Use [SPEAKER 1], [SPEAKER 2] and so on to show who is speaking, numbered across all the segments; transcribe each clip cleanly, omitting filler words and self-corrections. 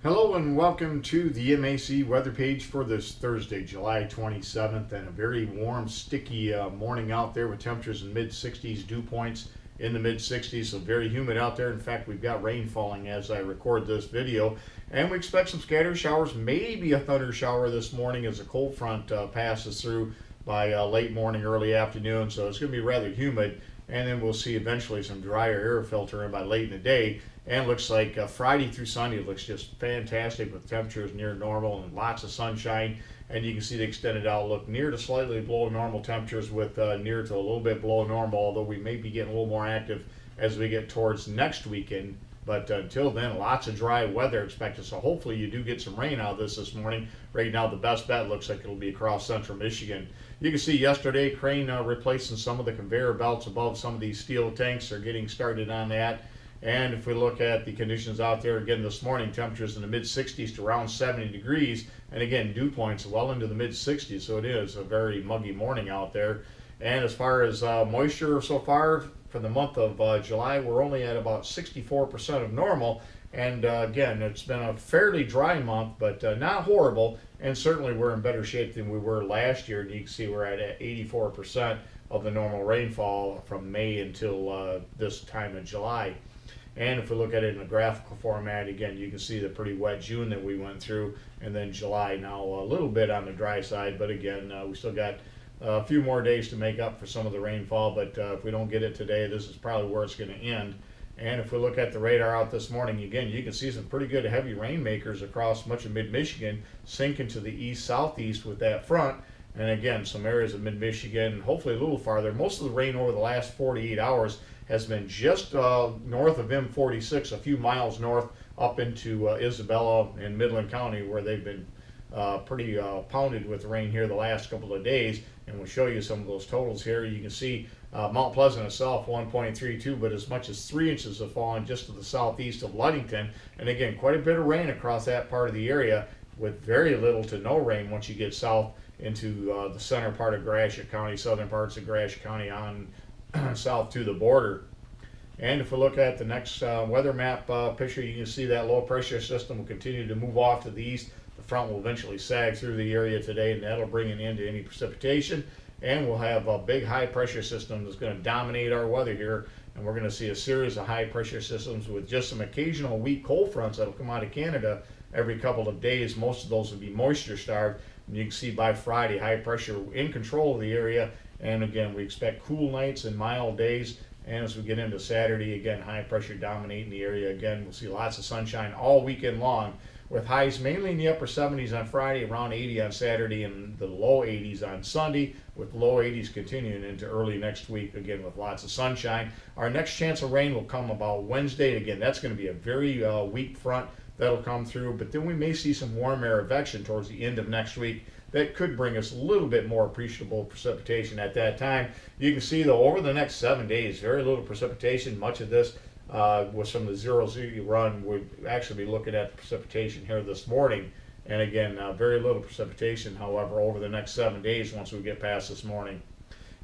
[SPEAKER 1] Hello and welcome to the MAC weather page for this Thursday, July 27th, and a very warm, sticky morning out there with temperatures in mid-60s, dew points in the mid-60s, so very humid out there. In fact, we've got rain falling as I record this video, and we expect some scattered showers, maybe a thunder shower this morning as a cold front passes through by late morning, early afternoon, so it's going to be rather humid. And then we'll see eventually some drier air filter in by late in the day. And it looks like Friday through Sunday looks just fantastic with temperatures near normal and lots of sunshine. And you can see the extended outlook near to slightly below normal temperatures with near to a little bit below normal, although we may be getting a little more active as we get towards next weekend. But until then, lots of dry weather expected. So hopefully you do get some rain out of this morning. Right now, the best bet looks like it'll be across central Michigan. You can see yesterday, crane replacing some of the conveyor belts above some of these steel tanks. They're getting started on that. And if we look at the conditions out there again this morning, temperatures in the mid-60s to around 70 degrees. And again, dew points well into the mid-60s. So it is a very muggy morning out there. And as far as moisture so far for the month of July, we're only at about 64% of normal. And again, it's been a fairly dry month, but not horrible. And certainly we're in better shape than we were last year. And you can see we're at 84% of the normal rainfall from May until this time of July. And if we look at it in a graphical format, again, you can see the pretty wet June that we went through. And then July now a little bit on the dry side. But again, we still got a few more days to make up for some of the rainfall. But if we don't get it today, this is probably where it's going to end. And if we look at the radar out this morning, again, you can see some pretty good heavy rainmakers across much of mid-Michigan sinking to the east-southeast with that front. And again, some areas of mid-Michigan, hopefully a little farther. Most of the rain over the last 48 hours has been just north of M46, a few miles north up into Isabella and Midland County, where they've been pretty pounded with rain here the last couple of days. And we'll show you some of those totals here. You can see Mount Pleasant itself 1.32, but as much as 3 inches have fallen just to the southeast of Ludington. And again, quite a bit of rain across that part of the area with very little to no rain once you get south into the center part of Gratiot County, southern parts of Gratiot County on south to the border. And if we look at the next weather map picture, you can see that low pressure system will continue to move off to the east. The front will eventually sag through the area today, and that'll bring an end to any precipitation. And we'll have a big high pressure system that's going to dominate our weather here. And we're going to see a series of high pressure systems with just some occasional weak cold fronts that'll come out of Canada every couple of days. Most of those will be moisture starved. And you can see by Friday, high pressure in control of the area. And again, we expect cool nights and mild days. And as we get into Saturday, again, high pressure dominating the area. Again, we'll see lots of sunshine all weekend long, with highs mainly in the upper 70s on Friday, around 80 on Saturday, and the low 80s on Sunday, with low 80s continuing into early next week, again, with lots of sunshine. Our next chance of rain will come about Wednesday. Again, that's going to be a very weak front that'll come through, but then we may see some warm air advection towards the end of next week. That could bring us a little bit more appreciable precipitation at that time. You can see, though, over the next 7 days, very little precipitation. Much of this with some of the 0-0 run, we'll actually be looking at precipitation here this morning. And again, very little precipitation, however, over the next 7 days once we get past this morning.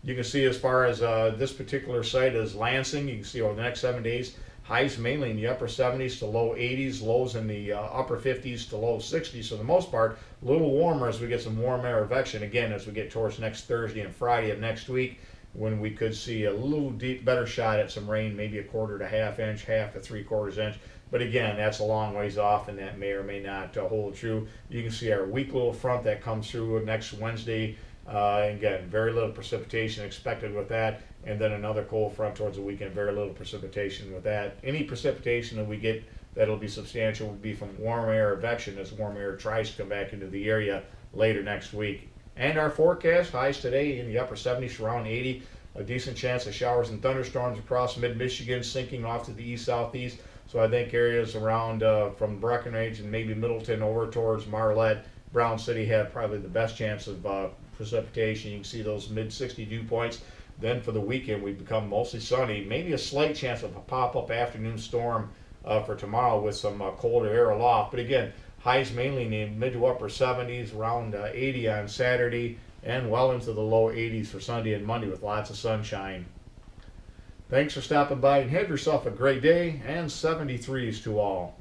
[SPEAKER 1] You can see as far as this particular site is Lansing, you can see over the next 7 days, highs mainly in the upper 70s to low 80s, lows in the upper 50s to low 60s. So for the most part, a little warmer as we get some warm air advection, again, as we get towards next Thursday and Friday of next week, when we could see a little better shot at some rain, maybe a 1/4 to 1/2 inch, 1/2 to 3/4 inch. But again, that's a long ways off, and that may or may not hold true. You can see our weak little front that comes through next Wednesday. Again, very little precipitation expected with that. And then another cold front towards the weekend, very little precipitation with that. Any precipitation that we get that'll be substantial will be from warm air advection as warm air tries to come back into the area later next week. And our forecast, highs today in the upper 70s to around 80. A decent chance of showers and thunderstorms across mid-Michigan, sinking off to the east-southeast. So I think areas around from Breckenridge and maybe Middleton over towards Marlette, Brown City have probably the best chance of precipitation. You can see those mid-60 dew points. Then for the weekend, we become mostly sunny. Maybe a slight chance of a pop-up afternoon storm for tomorrow with some colder air aloft. But again, highs mainly in the mid to upper 70s, around 80 on Saturday, and well into the low 80s for Sunday and Monday with lots of sunshine. Thanks for stopping by, and have yourself a great day, and 73s to all.